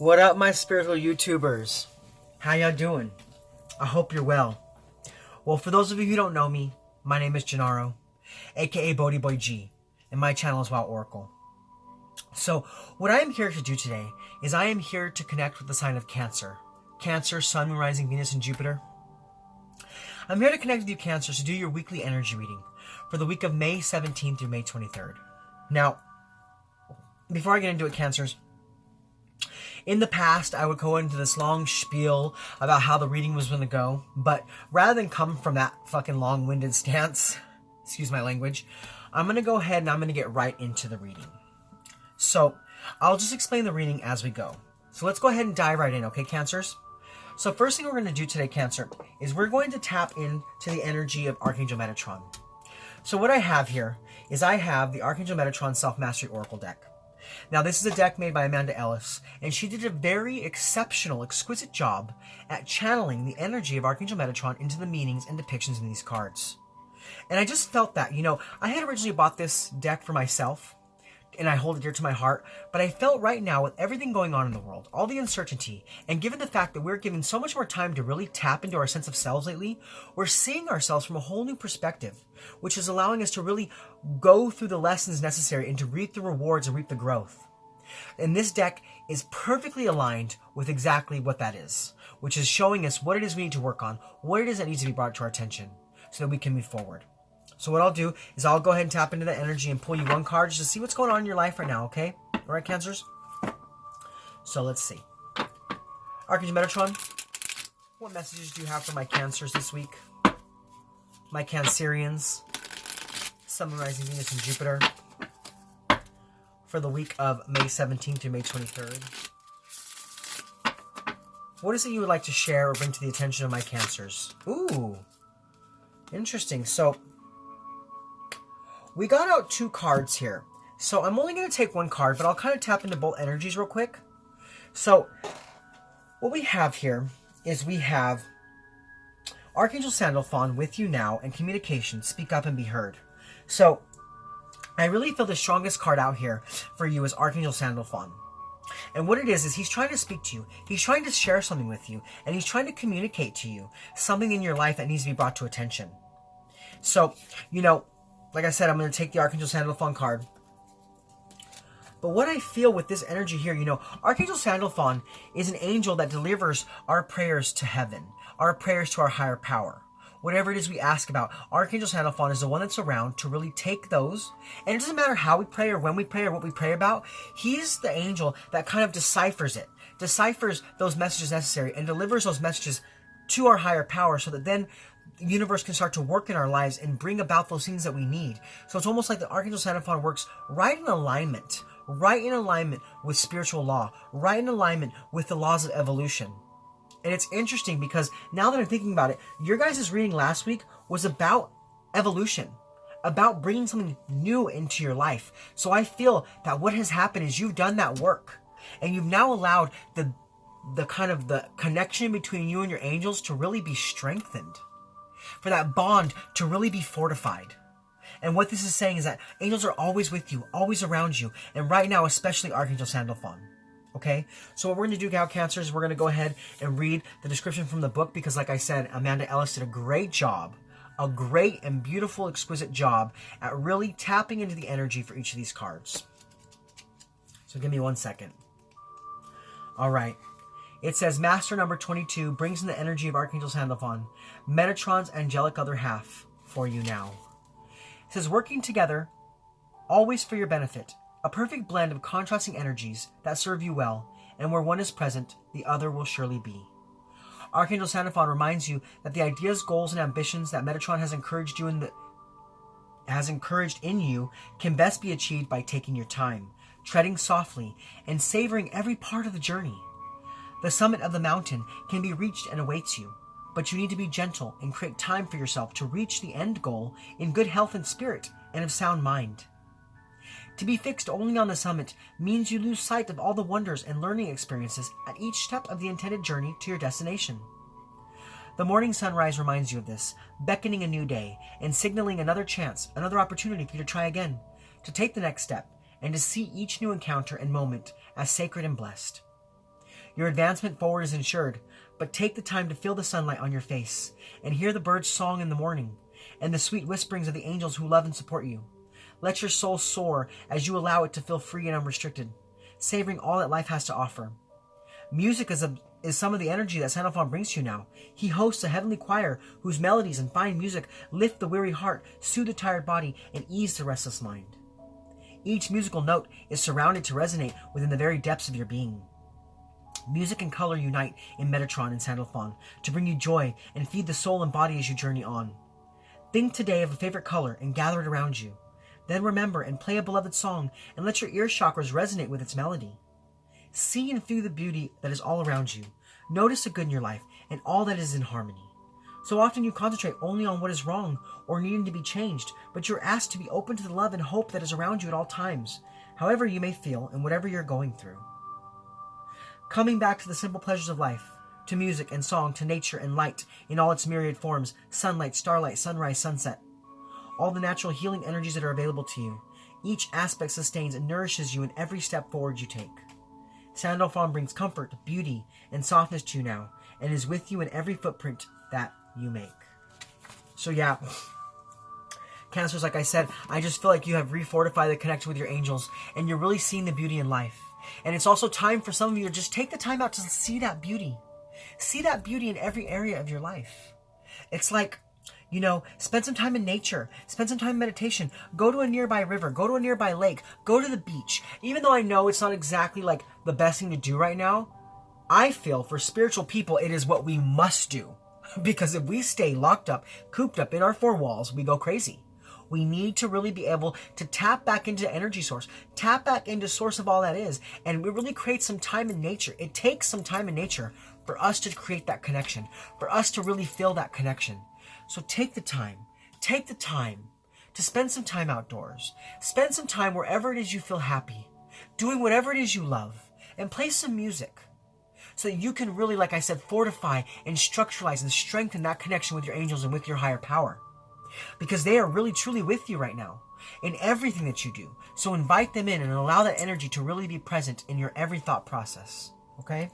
What up, my spiritual YouTubers? How y'all doing? I hope you're well. Well, for those of you who don't know me, my name is Gennaro, aka BhodiBoy G, and my channel is Wild Oracle. So, what I am here to do today is I am here to connect with the sign of Cancer. Cancer, Sun, Moon, Rising, Venus, and Jupiter. I'm here to connect with you, Cancer, to do your weekly energy reading for the week of May 17th through May 23rd. Now, before I get into it, Cancers, in the past, I would go into this long spiel about how the reading was going to go, but rather than come from that fucking long-winded stance, excuse my language, I'm going to go ahead and I'm going to get right into the reading. So, I'll just explain the reading as we go. So let's go ahead and dive right in, okay, Cancers? So first thing we're going to do today, Cancer, is we're going to tap into the energy of Archangel Metatron. So what I have here is I have the Archangel Metatron Self-Mastery Oracle deck. Now, this is a deck made by Ellis, and she did a very exceptional, exquisite job at channeling the energy of Archangel Metatron into the meanings and depictions in these cards. And I just felt that, I had originally bought this deck for myself, and I hold it dear to my heart, but I felt right now with everything going on in the world, all the uncertainty, and given the fact that we're given so much more time to really tap into our sense of selves lately, we're seeing ourselves from a whole new perspective, which is allowing us to really go through the lessons necessary and to reap the rewards and reap the growth. And this deck is perfectly aligned with exactly what that is, which is showing us what it is we need to work on, what it is that needs to be brought to our attention, so that we can move forward. So what I'll do is I'll go ahead and tap into the energy and pull you one card just to see what's going on in your life right now, okay? All right, Cancers? So let's see. Archangel Metatron, what messages do you have for my Cancers this week? My Cancerians, Sun, Moon, Rising, Venus, and Jupiter, for the week of May 17th to May 23rd. What is it you would like to share or bring to the attention of my Cancers? Ooh, interesting. So, we got out two cards here. So I'm only going to take one card, but I'll kind of tap into both energies real quick. So what we have here is we have Archangel Sandalphon with you now and communication. Speak up and be heard. So I really feel the strongest card out here for you is Archangel Sandalphon. And what it is he's trying to speak to you. He's trying to share something with you. And he's trying to communicate to you something in your life that needs to be brought to attention. So, like I said, I'm going to take the Archangel Sandalphon card. But what I feel with this energy here, Archangel Sandalphon is an angel that delivers our prayers to heaven, our prayers to our higher power. Whatever it is we ask about, Archangel Sandalphon is the one that's around to really take those. And it doesn't matter how we pray or when we pray or what we pray about. He's the angel that kind of deciphers it, deciphers those messages necessary and delivers those messages to our higher power so that then the universe can start to work in our lives and bring about those things that we need. So it's almost like the Archangel Sandalphon works right in alignment with spiritual law, right in alignment with the laws of evolution. And it's interesting because now that I'm thinking about it, your guys' reading last week was about evolution, about bringing something new into your life. So I feel that what has happened is you've done that work and you've now allowed the connection between you and your angels to really be strengthened, for that bond to really be fortified. And what this is saying is that angels are always with you, always around you, and right now, especially Archangel Sandalphon. Okay? So what we're going to do now, Cancer, is we're going to go ahead and read the description from the book because, like I said, Ellis did a great job, a great and beautiful, exquisite job at really tapping into the energy for each of these cards. So give me 1 second. All right. It says, Master number 22 brings in the energy of Archangel Sandalphon, Metatron's angelic other half, for you now. It says, working together, always for your benefit, a perfect blend of contrasting energies that serve you well, and where one is present, the other will surely be. Archangel Sandalphon reminds you that the ideas, goals, and ambitions that Metatron has encouraged in you can best be achieved by taking your time, treading softly, and savoring every part of the journey. The summit of the mountain can be reached and awaits you, but you need to be gentle and create time for yourself to reach the end goal in good health and spirit and of sound mind. To be fixed only on the summit means you lose sight of all the wonders and learning experiences at each step of the intended journey to your destination. The morning sunrise reminds you of this, beckoning a new day and signaling another chance, another opportunity for you to try again, to take the next step, and to see each new encounter and moment as sacred and blessed. Your advancement forward is ensured, but take the time to feel the sunlight on your face and hear the birds' song in the morning and the sweet whisperings of the angels who love and support you. Let your soul soar as you allow it to feel free and unrestricted, savoring all that life has to offer. Music is some of the energy that Sandalphon brings to you now. He hosts a heavenly choir whose melodies and fine music lift the weary heart, soothe the tired body, and ease the restless mind. Each musical note is surrounded to resonate within the very depths of your being. Music and color unite in Metatron and Sandalphon to bring you joy and feed the soul and body as you journey on. Think today of a favorite color and gather it around you. Then remember and play a beloved song and let your ear chakras resonate with its melody. See and feel the beauty that is all around you. Notice the good in your life and all that is in harmony. So often you concentrate only on what is wrong or needing to be changed, but you're asked to be open to the love and hope that is around you at all times, however you may feel and whatever you're going through. Coming back to the simple pleasures of life, to music and song, to nature and light in all its myriad forms, sunlight, starlight, sunrise, sunset. All the natural healing energies that are available to you. Each aspect sustains and nourishes you in every step forward you take. Sandalphon brings comfort, beauty, and softness to you now, and is with you in every footprint that you make. So yeah, Cancers, like I said, I just feel like you have refortified the connection with your angels, and you're really seeing the beauty in life. And it's also time for some of you to just take the time out to see that beauty. See that beauty in every area of your life. It's like, spend some time in nature, spend some time in meditation, go to a nearby river, go to a nearby lake, go to the beach. Even though I know it's not exactly like the best thing to do right now, I feel for spiritual people it is what we must do. Because if we stay locked up, cooped up in our four walls, we go crazy. We need to really be able to tap back into the energy source, tap back into source of all that is, and we really create some time in nature. It takes some time in nature for us to create that connection, for us to really feel that connection. So take the time to spend some time outdoors. Spend some time wherever it is you feel happy, doing whatever it is you love, and play some music so that you can really, like I said, fortify and structuralize and strengthen that connection with your angels and with your higher power. Because they are really truly with you right now in everything that you do. So invite them in and allow that energy to really be present in your every thought process. Okay?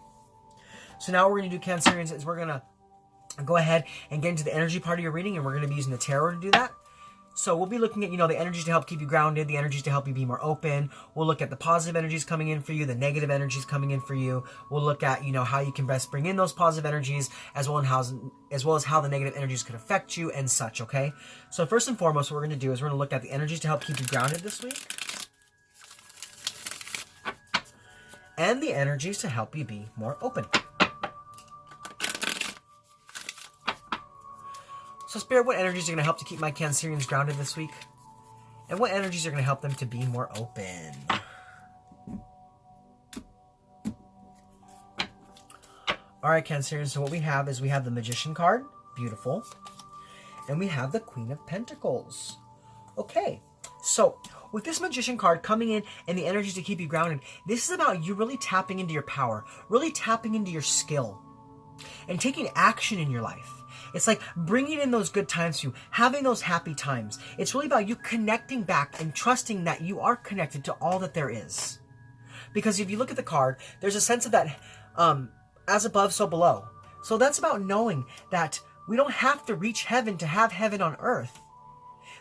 So now what we're going to do, Cancerians, is we're going to go ahead and get into the energy part of your reading, and we're going to be using the tarot to do that. So we'll be looking at, the energies to help keep you grounded, the energies to help you be more open. We'll look at the positive energies coming in for you, the negative energies coming in for you. We'll look at, how you can best bring in those positive energies, as well as how the negative energies could affect you and such, okay? So first and foremost, what we're going to do is we're going to look at the energies to help keep you grounded this week, and the energies to help you be more open. So Spirit, what energies are going to help to keep my Cancerians grounded this week? And what energies are going to help them to be more open? Alright, Cancerians, so what we have is we have the Magician card. Beautiful. And we have the Queen of Pentacles. Okay, so with this Magician card coming in and the energies to keep you grounded, this is about you really tapping into your power, really tapping into your skill, and taking action in your life. It's like bringing in those good times for you, having those happy times. It's really about you connecting back and trusting that you are connected to all that there is. Because if you look at the card, there's a sense of that as above, so below. So that's about knowing that we don't have to reach heaven to have heaven on earth.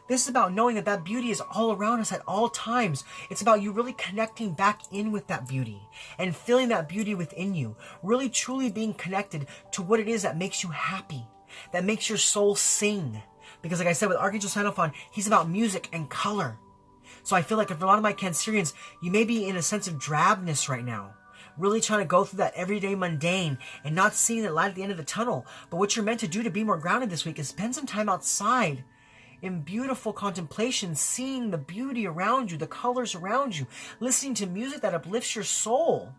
This is about knowing that that beauty is all around us at all times. It's about you really connecting back in with that beauty and feeling that beauty within you. Really truly being connected to what it is that makes you happy, that makes your soul sing. Because like I said, with Archangel Sandalphon, he's about music and color. So I feel like for a lot of my Cancerians, you may be in a sense of drabness right now. Really trying to go through that everyday mundane and not seeing the light at the end of the tunnel. But what you're meant to do to be more grounded this week is spend some time outside in beautiful contemplation, seeing the beauty around you, the colors around you, listening to music that uplifts your soul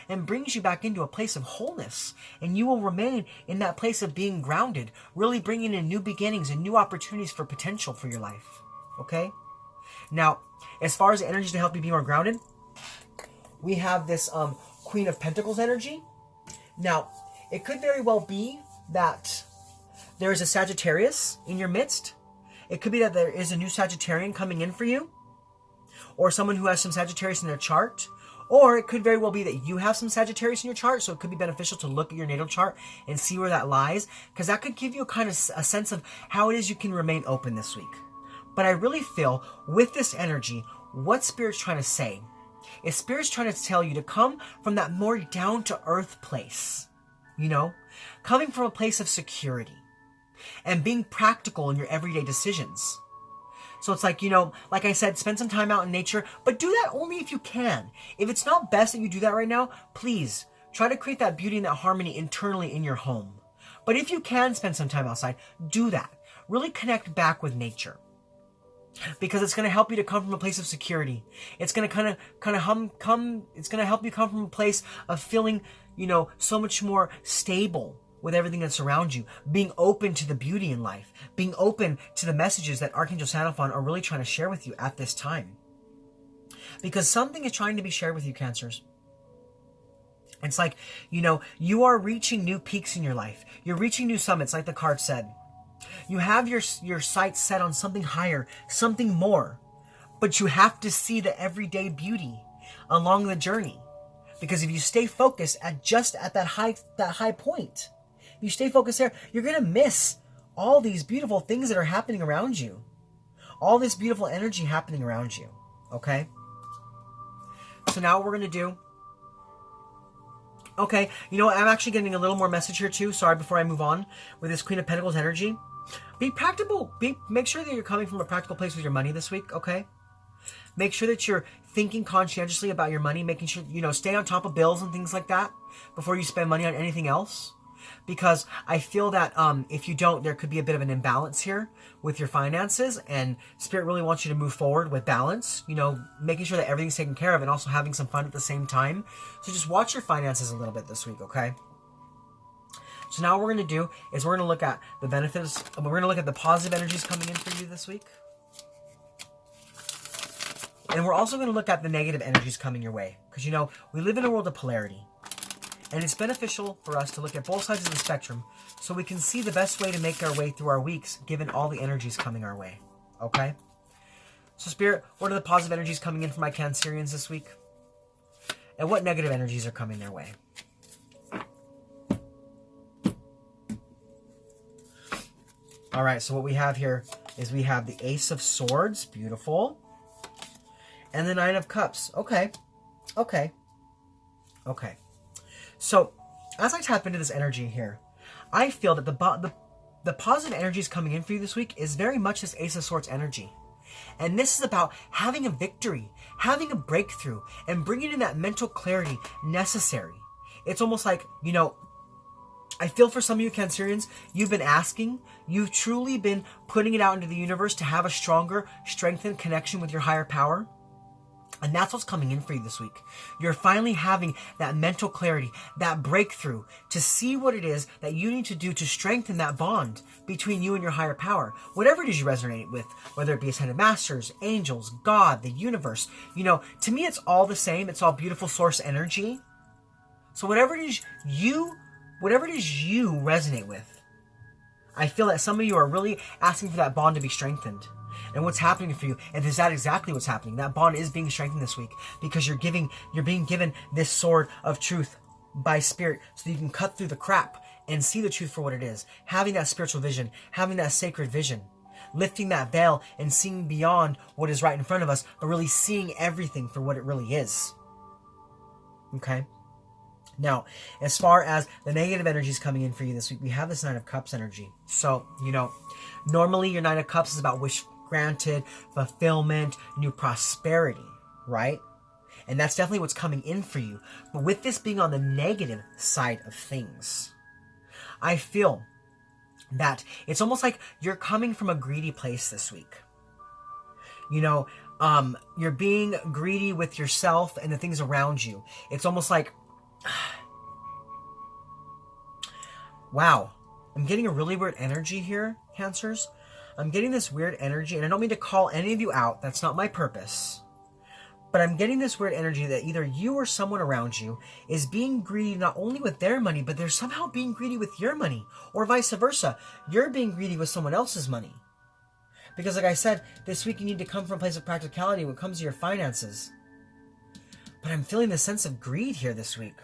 and brings you back into a place of wholeness. And you will remain in that place of being grounded, really bringing in new beginnings and new opportunities for potential for your life. Okay? Now, as far as the energy to help you be more grounded, we have this Queen of Pentacles energy. Now, it could very well be that there is a Sagittarius in your midst. It could be that there is a new Sagittarian coming in for you, or someone who has some Sagittarius in their chart, Or it could very well be that you have some Sagittarius in your chart, so it could be beneficial to look at your natal chart and see where that lies, because that could give you a sense of how it is you can remain open this week. But I really feel with this energy, what Spirit's trying to say is Spirit's trying to tell you to come from that more down-to-earth place, coming from a place of security and being practical in your everyday decisions. So it's like, like I said, spend some time out in nature, but do that only if you can. If it's not best that you do that right now, please try to create that beauty and that harmony internally in your home. But if you can spend some time outside, do that. Really connect back with nature, because it's going to help you to come from a place of security. It's going to it's going to help you come from a place of feeling, so much more stable with everything that's around you, being open to the beauty in life, being open to the messages that Archangel Sandalphon are really trying to share with you at this time. Because something is trying to be shared with you, Cancers. It's like, you are reaching new peaks in your life. You're reaching new summits, like the card said. You have your sights set on something higher, something more. But you have to see the everyday beauty along the journey. Because if you stay focused at that high point, if you stay focused there, you're going to miss all these beautiful things that are happening around you. All this beautiful energy happening around you. Okay? So now what we're going to do... Okay, I'm actually getting a little more message here too. Sorry, before I move on with this Queen of Pentacles energy. Be practical. Make sure that you're coming from a practical place with your money this week, okay? Make sure that you're thinking conscientiously about your money, making sure, stay on top of bills and things like that before you spend money on anything else. Because I feel that if you don't, there could be a bit of an imbalance here with your finances, and Spirit really wants you to move forward with balance, making sure that everything's taken care of and also having some fun at the same time. So just watch your finances a little bit this week, okay? So now what we're going to do is we're going to look at the benefits, we're going to look at the positive energies coming in for you this week. And we're also going to look at the negative energies coming your way. Because, we live in a world of polarity. And it's beneficial for us to look at both sides of the spectrum so we can see the best way to make our way through our weeks, given all the energies coming our way. Okay? So, Spirit, what are the positive energies coming in for my Cancerians this week? And what negative energies are coming their way? All right, so what we have here is we have the Ace of Swords. Beautiful. And the Nine of Cups. Okay. So, as I tap into this energy here, I feel that the positive energies coming in for you this week is very much this Ace of Swords energy. And this is about having a victory, having a breakthrough, and bringing in that mental clarity necessary. It's almost like, I feel for some of you Cancerians, you've been asking, you've truly been putting it out into the universe to have a stronger, strengthened connection with your higher power. And that's what's coming in for you this week. You're finally having that mental clarity, that breakthrough to see what it is that you need to do to strengthen that bond between you and your higher power. Whatever it is you resonate with, whether it be Ascended Masters, angels, God, the universe. To me it's all the same. It's all beautiful source energy. So whatever it is you resonate with, I feel that some of you are really asking for that bond to be strengthened. And what's happening for you, and is that exactly what's happening? That bond is being strengthened this week because you're being given this sword of truth by Spirit so that you can cut through the crap and see the truth for what it is. Having that spiritual vision, having that sacred vision, lifting that veil and seeing beyond what is right in front of us, but really seeing everything for what it really is. Okay? Now, as far as the negative energies coming in for you this week, we have this Nine of Cups energy. So, normally your Nine of Cups is about wish granted, fulfillment, new prosperity, right? And that's definitely what's coming in for you. But with this being on the negative side of things, I feel that it's almost like you're coming from a greedy place this week. You're being greedy with yourself and the things around you. It's almost like, wow, I'm getting a really weird energy here, Cancers. I'm getting this weird energy, and I don't mean to call any of you out. That's not my purpose. But I'm getting this weird energy that either you or someone around you is being greedy not only with their money, but they're somehow being greedy with your money. Or vice versa. You're being greedy with someone else's money. Because like I said, this week you need to come from a place of practicality when it comes to your finances. But I'm feeling this sense of greed here this week.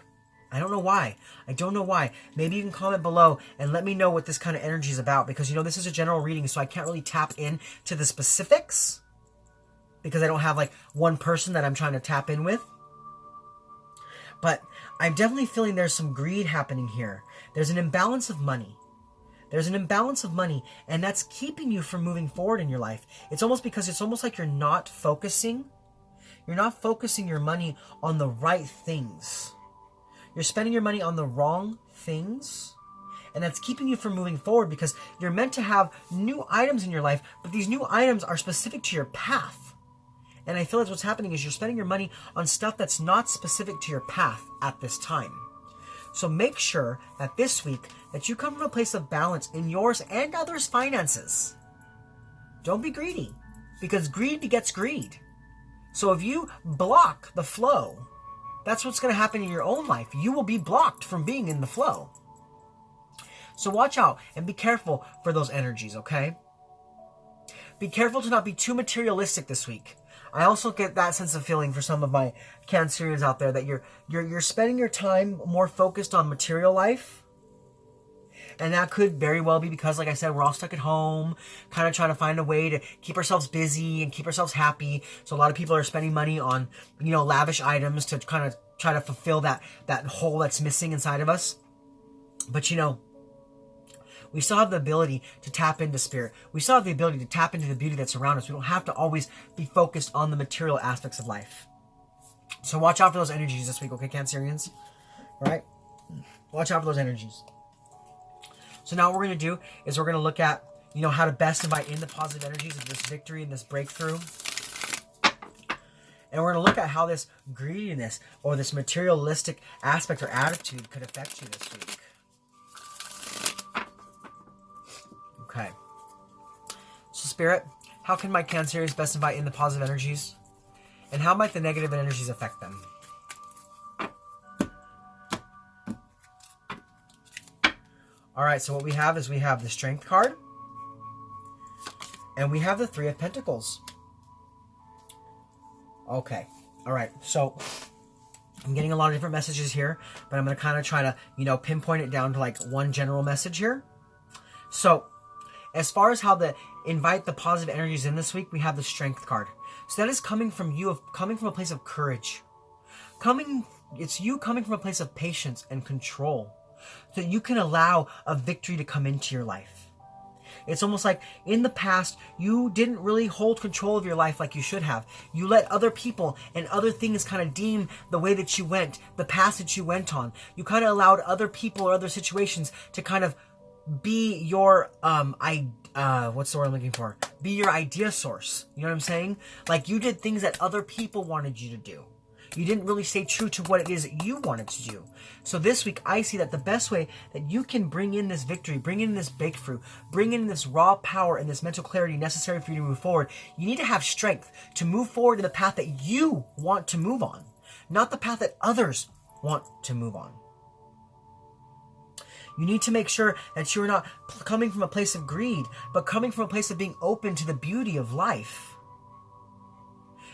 I don't know why. I don't know why. Maybe you can comment below and let me know what this kind of energy is about, because, you know, this is a general reading, so I can't really tap in to the specifics because I don't have like one person that I'm trying to tap in with. But I'm definitely feeling there's some greed happening here. There's an imbalance of money. There's an imbalance of money, and that's keeping you from moving forward in your life. It's almost like you're not focusing. You're not focusing your money on the right things. You're spending your money on the wrong things, and that's keeping you from moving forward, because you're meant to have new items in your life, but these new items are specific to your path. And I feel that's what's happening is you're spending your money on stuff that's not specific to your path at this time. So make sure that this week that you come from a place of balance in yours and others' finances. Don't be greedy, because greed begets greed. So if you block the flow, that's what's going to happen in your own life. You will be blocked from being in the flow. So watch out and be careful for those energies, okay? Be careful to not be too materialistic this week. I also get that sense of feeling for some of my Cancerians out there that you're spending your time more focused on material life. And that could very well be because, like I said, we're all stuck at home, kind of trying to find a way to keep ourselves busy and keep ourselves happy. So a lot of people are spending money on, you know, lavish items to kind of try to fulfill that hole that's missing inside of us. But, you know, we still have the ability to tap into spirit. We still have the ability to tap into the beauty that's around us. We don't have to always be focused on the material aspects of life. So watch out for those energies this week, okay, Cancerians? All right? Watch out for those energies. So now what we're going to do is we're going to look at, you know, how to best invite in the positive energies of this victory and this breakthrough. And we're going to look at how this greediness or this materialistic aspect or attitude could affect you this week. Okay. So Spirit, how can my Cancerians best invite in the positive energies? And how might the negative energies affect them? Alright, so what we have is we have the Strength card. And we have the Three of Pentacles. Okay. Alright, so I'm getting a lot of different messages here, but I'm going to kind of try to, you know, pinpoint it down to like one general message here. So, as far as how to invite the positive energies in this week, we have the Strength card. So that is coming from you, coming from a place of courage. It's you coming from a place of patience and control, so that you can allow a victory to come into your life. It's almost like in the past, you didn't really hold control of your life like you should have. You let other people and other things kind of deem the way that you went, the path that you went on. You kind of allowed other people or other situations to kind of be your, what's the word I'm looking for? Be your idea source. You know what I'm saying? Like you did things that other people wanted you to do. You didn't really stay true to what it is that you wanted to do. So this week, I see that the best way that you can bring in this victory, bring in this breakthrough, bring in this raw power and this mental clarity necessary for you to move forward, you need to have strength to move forward in the path that you want to move on, not the path that others want to move on. You need to make sure that you're not coming from a place of greed, but coming from a place of being open to the beauty of life.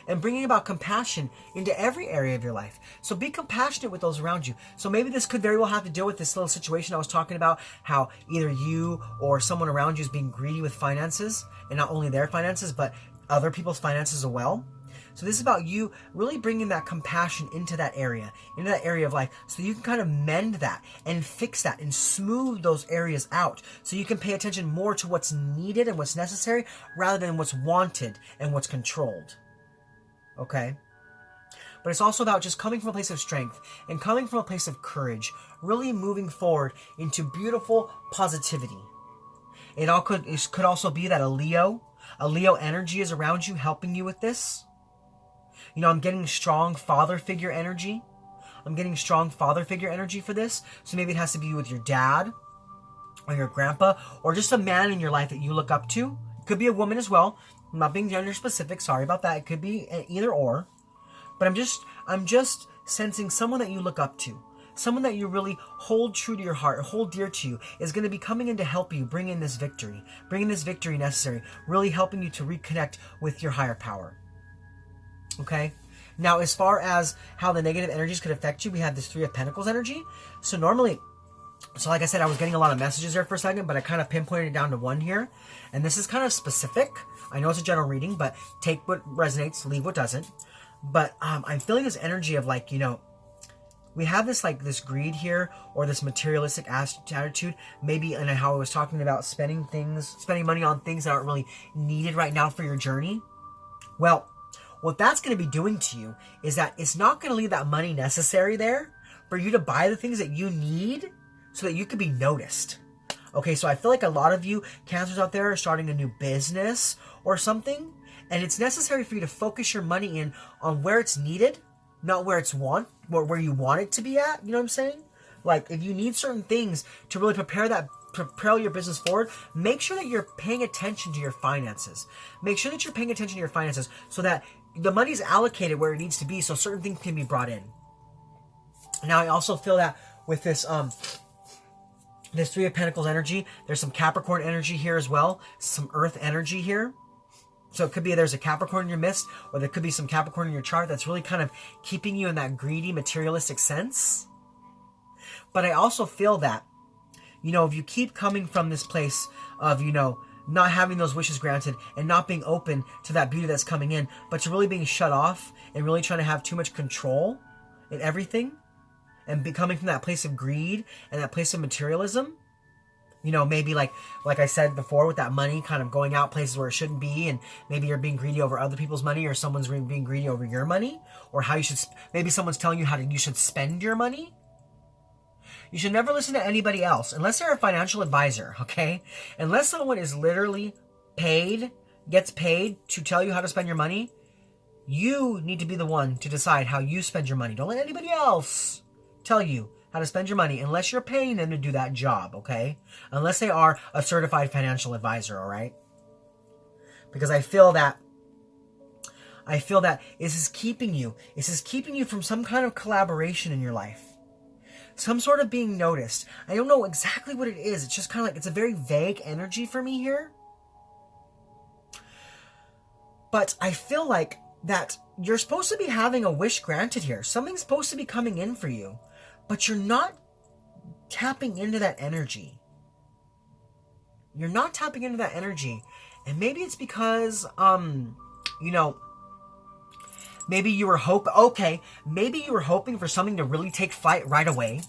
And bringing about compassion into every area of your life. So be compassionate with those around you. So maybe this could very well have to deal with this little situation I was talking about, how either you or someone around you is being greedy with finances, and not only their finances, but other people's finances as well. So this is about you really bringing that compassion into that area of life, so you can kind of mend that and fix that and smooth those areas out, so you can pay attention more to what's needed and what's necessary rather than what's wanted and what's controlled. Okay? But it's also about just coming from a place of strength and coming from a place of courage, really moving forward into beautiful positivity. It could also be that a Leo energy is around you helping you with this. You know, I'm getting strong father figure energy. I'm getting strong father figure energy for this. So maybe it has to be with your dad or your grandpa or just a man in your life that you look up to. It could be a woman as well. I'm not being gender specific. Sorry about that. It could be either or. But I'm just sensing someone that you look up to. Someone that you really hold true to your heart, hold dear to you, is going to be coming in to help you bring in this victory necessary, really helping you to reconnect with your higher power. Okay? Now, as far as how the negative energies could affect you, we have this Three of Pentacles energy. So normally, so like I said, I was getting a lot of messages there for a second, but I kind of pinpointed it down to one here. And this is kind of specific. I know it's a general reading, but take what resonates, leave what doesn't. But I'm feeling this energy of like, you know, we have this like this greed here, or this materialistic attitude, maybe, and how I was talking about spending money on things that aren't really needed right now for your journey. Well, what that's going to be doing to you is that it's not going to leave that money necessary there for you to buy the things that you need so that you could be noticed. Okay, so I feel like a lot of you Cancers out there are starting a new business or something, and it's necessary for you to focus your money in on where it's needed, not where where you want it to be at. You know what I'm saying? Like, if you need certain things to really propel your business forward, make sure that you're paying attention to your finances. Make sure that you're paying attention to your finances so that the money's allocated where it needs to be, so certain things can be brought in. Now, I also feel that with this this Three of Pentacles energy, there's some Capricorn energy here as well, some Earth energy here. So it could be there's a Capricorn in your midst, or there could be some Capricorn in your chart that's really kind of keeping you in that greedy, materialistic sense. But I also feel that, you know, if you keep coming from this place of, you know, not having those wishes granted and not being open to that beauty that's coming in, but to really being shut off and really trying to have too much control in everything, and becoming from that place of greed and that place of materialism, you know, maybe like I said before, with that money kind of going out places where it shouldn't be, and maybe you're being greedy over other people's money, or someone's being greedy over your money, or how you should, maybe someone's telling you you should spend your money. You should never listen to anybody else, unless they're a financial advisor, okay? Unless someone is literally gets paid to tell you how to spend your money, you need to be the one to decide how you spend your money. Don't let anybody else tell you how to spend your money unless you're paying them to do that job, okay? Unless they are a certified financial advisor, all right? Because I feel that this is keeping you from some kind of collaboration in your life. Some sort of being noticed. I don't know exactly what it is. It's just kind of like, it's a very vague energy for me here. But I feel like that you're supposed to be having a wish granted here. Something's supposed to be coming in for you. But you're not tapping into that energy. You're not tapping into that energy. And maybe it's because, you know, maybe you were hoping for something to really take flight right away.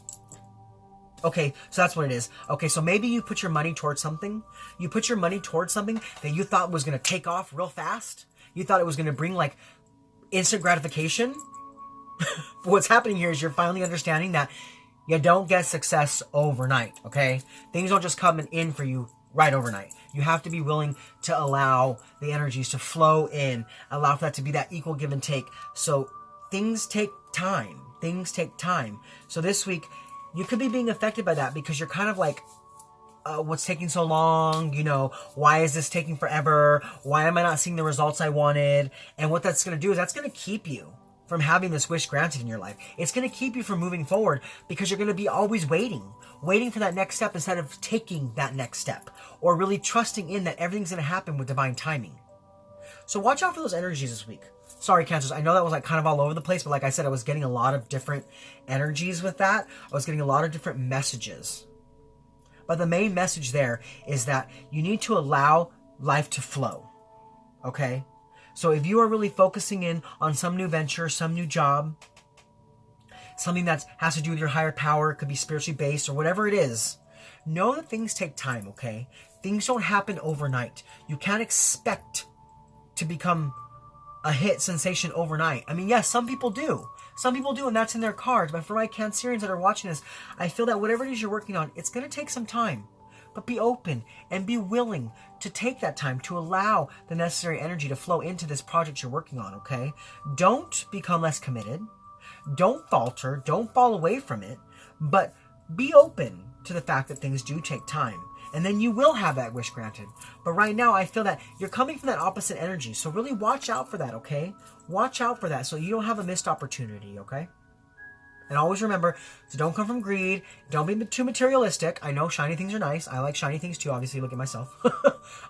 Okay, so that's what it is. Okay, so maybe you put your money towards something. You put your money towards something that you thought was going to take off real fast. You thought it was going to bring, like, instant gratification. What's happening here is you're finally understanding that you don't get success overnight, okay? Things don't just come in for you right overnight. You have to be willing to allow the energies to flow in, allow for that to be that equal give and take. So things take time. Things take time. So this week, you could be being affected by that because you're kind of like, what's taking so long? You know, why is this taking forever? Why am I not seeing the results I wanted? And what that's going to do is that's going to keep you from having this wish granted in your life. It's going to keep you from moving forward because you're going to be always waiting for that next step instead of taking that next step, or really trusting in that everything's going to happen with divine timing. So watch out for those energies this week. Sorry, Cancers. I know that was like kind of all over the place, but like I said, I was getting a lot of different energies with that. I was getting a lot of different messages. But the main message there is that you need to allow life to flow. Okay? So if you are really focusing in on some new venture, some new job, something that has to do with your higher power, it could be spiritually based or whatever it is, know that things take time, okay? Things don't happen overnight. You can't expect to become a hit sensation overnight. I mean, yes, some people do. Some people do, and that's in their cards. But for my Cancerians that are watching this, I feel that whatever it is you're working on, it's going to take some time. But be open and be willing to take that time to allow the necessary energy to flow into this project you're working on, okay? Don't become less committed. Don't falter. Don't fall away from it. But be open to the fact that things do take time. And then you will have that wish granted. But right now, I feel that you're coming from that opposite energy. So really watch out for that, okay? Watch out for that so you don't have a missed opportunity, okay? And always remember, so don't come from greed. Don't be too materialistic. I know shiny things are nice. I like shiny things too. Obviously, look at myself.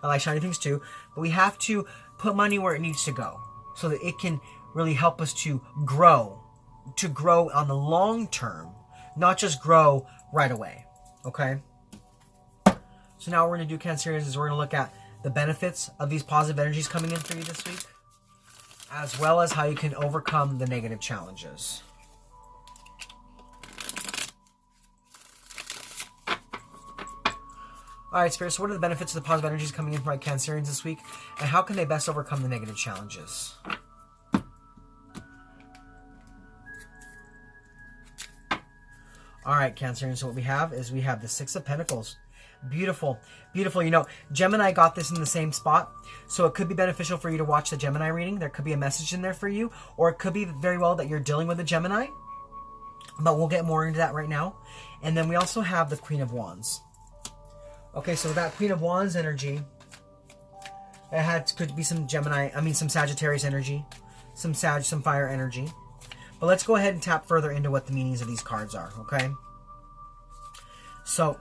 I like shiny things too. But we have to put money where it needs to go so that it can really help us to grow on the long term, not just grow right away. Okay? So now what we're going to do, Cancerians, is we're going to look at the benefits of these positive energies coming in for you this week, as well as how you can overcome the negative challenges. Alright, Spirit, so what are the benefits of the positive energies coming in for my Cancerians this week, and how can they best overcome the negative challenges? Alright, Cancerians, so what we have is we have the Six of Pentacles. Beautiful, beautiful. You know, Gemini got this in the same spot, so it could be beneficial for you to watch the Gemini reading. There could be a message in there for you, or it could be very well that you're dealing with a Gemini, but we'll get more into that right now. And then we also have the Queen of Wands. Okay, so that Queen of Wands energy, could be some some Sagittarius energy, some fire energy. But let's go ahead and tap further into what the meanings of these cards are, okay? So,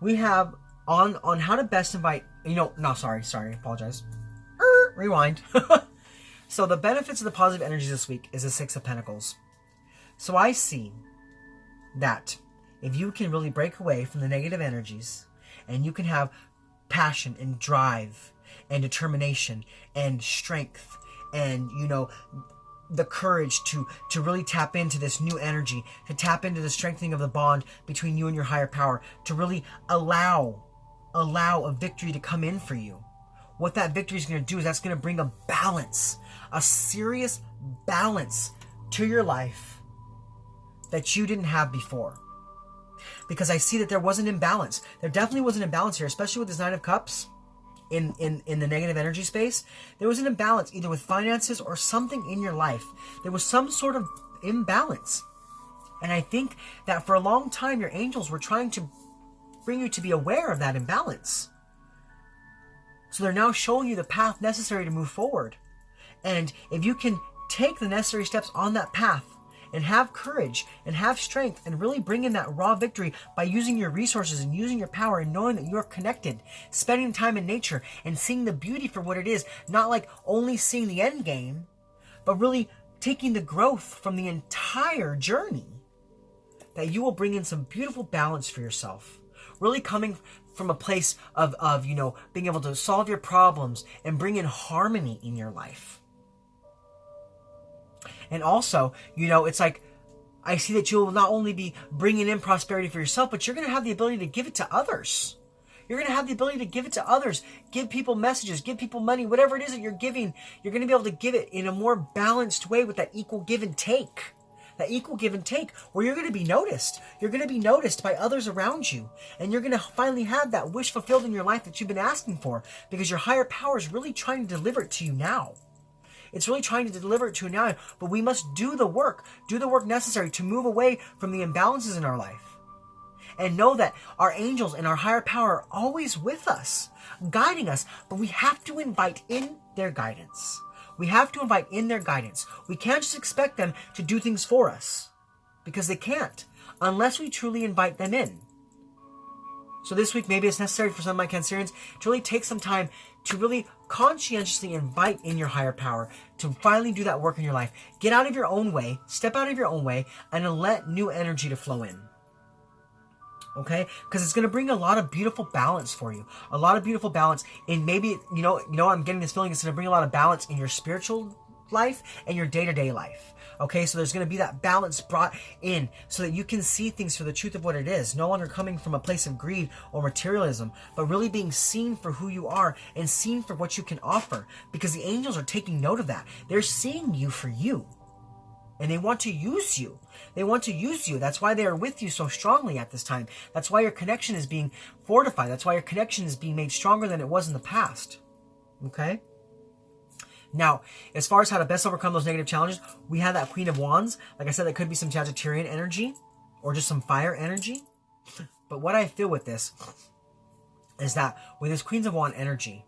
we have on how to best invite, sorry, apologize. Rewind. So the benefits of the positive energies this week is the Six of Pentacles. So I see that if you can really break away from the negative energies, and you can have passion and drive and determination and strength and, the courage to really tap into this new energy, to tap into the strengthening of the bond between you and your higher power, to really allow a victory to come in for you. What that victory is going to do is that's going to bring a balance, a serious balance to your life that you didn't have before. Because I see that there was an imbalance. There definitely was an imbalance here, especially with this Nine of Cups in the negative energy space. There was an imbalance either with finances or something in your life. There was some sort of imbalance. And I think that for a long time, your angels were trying to bring you to be aware of that imbalance. So they're now showing you the path necessary to move forward. And if you can take the necessary steps on that path, and have courage and have strength and really bring in that raw victory by using your resources and using your power and knowing that you're connected, spending time in nature and seeing the beauty for what it is, not like only seeing the end game, but really taking the growth from the entire journey, that you will bring in some beautiful balance for yourself. Really coming from a place of being able to solve your problems and bring in harmony in your life. And also, it's like, I see that you'll not only be bringing in prosperity for yourself, but you're going to have the ability to give it to others. You're going to have the ability to give it to others. Give people messages, give people money, whatever it is that you're giving, you're going to be able to give it in a more balanced way with that equal give and take. That equal give and take, where you're going to be noticed. You're going to be noticed by others around you. And you're going to finally have that wish fulfilled in your life that you've been asking for, because your higher power is really trying to deliver it to you now. It's really trying to deliver it to you now, but we must do the work necessary to move away from the imbalances in our life. And know that our angels and our higher power are always with us, guiding us, but we have to invite in their guidance. We have to invite in their guidance. We can't just expect them to do things for us, because they can't, unless we truly invite them in. So this week, maybe it's necessary for some of my Cancerians to really take some time to really conscientiously invite in your higher power, to finally do that work in your life. Get out of your own way, step out of your own way, and let new energy to flow in. Okay? Because it's going to bring a lot of beautiful balance for you. A lot of beautiful balance in maybe, I'm getting this feeling it's going to bring a lot of balance in your spiritual life and your day-to-day life. Okay, so there's going to be that balance brought in so that you can see things for the truth of what it is. No longer coming from a place of greed or materialism, but really being seen for who you are and seen for what you can offer. Because the angels are taking note of that. They're seeing you for you. And they want to use you. They want to use you. That's why they are with you so strongly at this time. That's why your connection is being fortified. That's why your connection is being made stronger than it was in the past. Okay? Now, as far as how to best overcome those negative challenges, we have that Queen of Wands. Like I said, that could be some Sagittarian energy or just some fire energy. But what I feel with this is that with this Queens of Wands energy,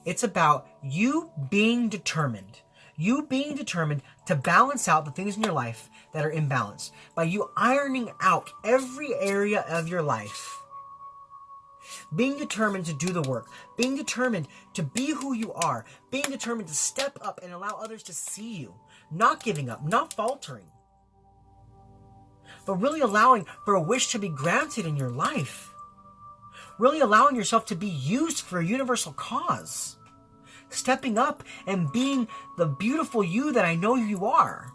it's about you being determined. You being determined to balance out the things in your life that are imbalanced. By you ironing out every area of your life Being determined to do the work. Being determined to be who you are. Being determined to step up and allow others to see you. Not giving up, not faltering. But really allowing for a wish to be granted in your life. Really allowing yourself to be used for a universal cause. Stepping up and being the beautiful you that I know you are.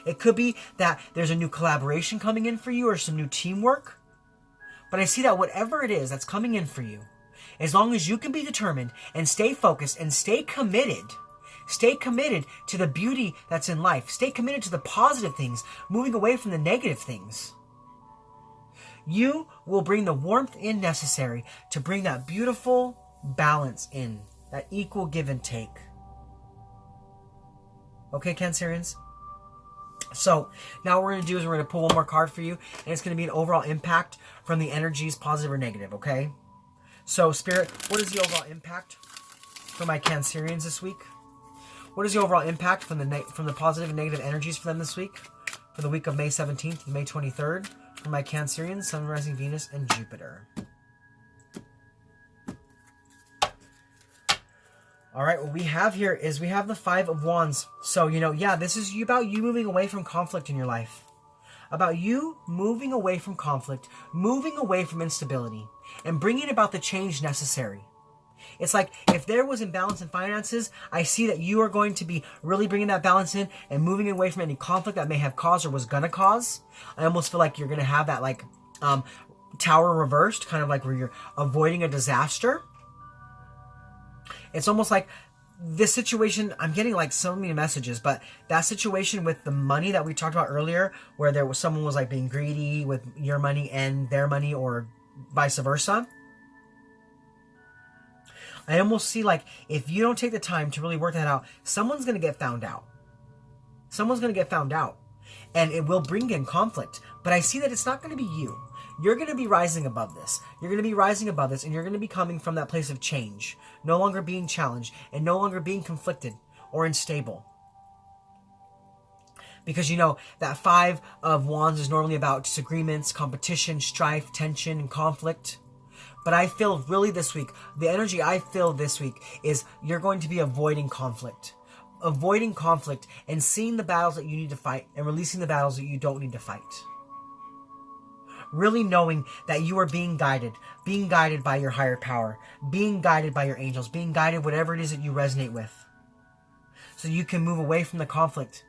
It could be that there's a new collaboration coming in for you or some new teamwork. But I see that whatever it is that's coming in for you, as long as you can be determined and stay focused and stay committed to the beauty that's in life, stay committed to the positive things, moving away from the negative things, you will bring the warmth in necessary to bring that beautiful balance in, that equal give and take. Okay, Cancerians? So now what we're going to do is we're going to pull one more card for you, and it's going to be an overall impact from the energies, positive or negative, okay? So Spirit, what is the overall impact for my Cancerians this week? What is the overall impact from the positive and negative energies for them this week? For the week of May 17th to May 23rd, for my Cancerians, Sun, Rising, Venus, and Jupiter. All right, what we have here is we have the Five of Wands. So, yeah, this is about you moving away from conflict in your life. About you moving away from conflict, moving away from instability, and bringing about the change necessary. It's like if there was imbalance in finances, I see that you are going to be really bringing that balance in and moving away from any conflict that may have caused or was going to cause. I almost feel like you're going to have that tower reversed, kind of like where you're avoiding a disaster. It's almost like this situation, I'm getting like so many messages, but that situation with the money that we talked about earlier, where someone was like being greedy with your money and their money or vice versa. I almost see like if you don't take the time to really work that out, someone's going to get found out. Someone's going to get found out, and it will bring in conflict. But I see that it's not going to be you. You're going to be rising above this. You're going to be rising above this, and you're going to be coming from that place of change. No longer being challenged, and no longer being conflicted or unstable. Because that Five of Wands is normally about disagreements, competition, strife, tension, and conflict. But I feel really this week, the energy I feel this week is you're going to be avoiding conflict. Avoiding conflict and seeing the battles that you need to fight and releasing the battles that you don't need to fight. Really knowing that you are being guided by your higher power, being guided by your angels, being guided whatever it is that you resonate with. So you can move away from the conflict,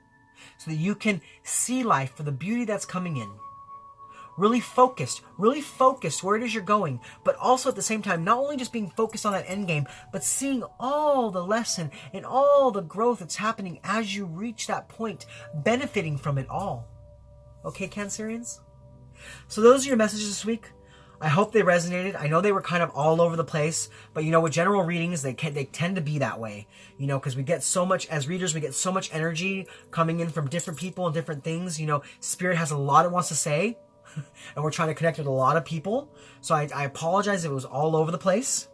so that you can see life for the beauty that's coming in. Really focused where it is you're going, but also at the same time, not only just being focused on that end game, but seeing all the lesson and all the growth that's happening as you reach that point, benefiting from it all. Okay, Cancerians? So those are your messages this week. I hope they resonated. I know they were kind of all over the place, but with general readings, they tend to be that way, because we get so much, as readers, we get so much energy coming in from different people and different things. Spirit has a lot it wants to say, and we're trying to connect with a lot of people. So I apologize if it was all over the place,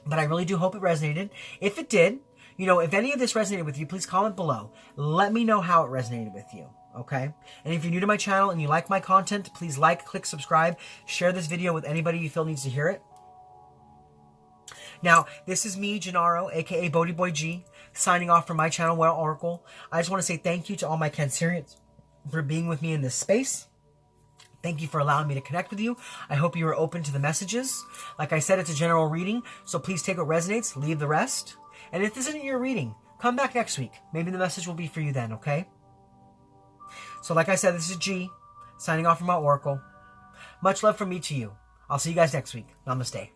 but I really do hope it resonated. If it did, if any of this resonated with you, please comment below. Let me know how it resonated with you. Okay? And if you're new to my channel and you like my content, please click, subscribe, share this video with anybody you feel needs to hear it. Now, this is me, Gennaro, aka BhodiBoy G, signing off from my channel, Well Oracle. I just want to say thank you to all my Cancerians for being with me in this space. Thank you for allowing me to connect with you. I hope you are open to the messages. Like I said, it's a general reading, so please take what resonates, leave the rest. And if this isn't your reading, come back next week. Maybe the message will be for you then, okay? So like I said, this is G, signing off from my Oracle. Much love from me to you. I'll see you guys next week. Namaste.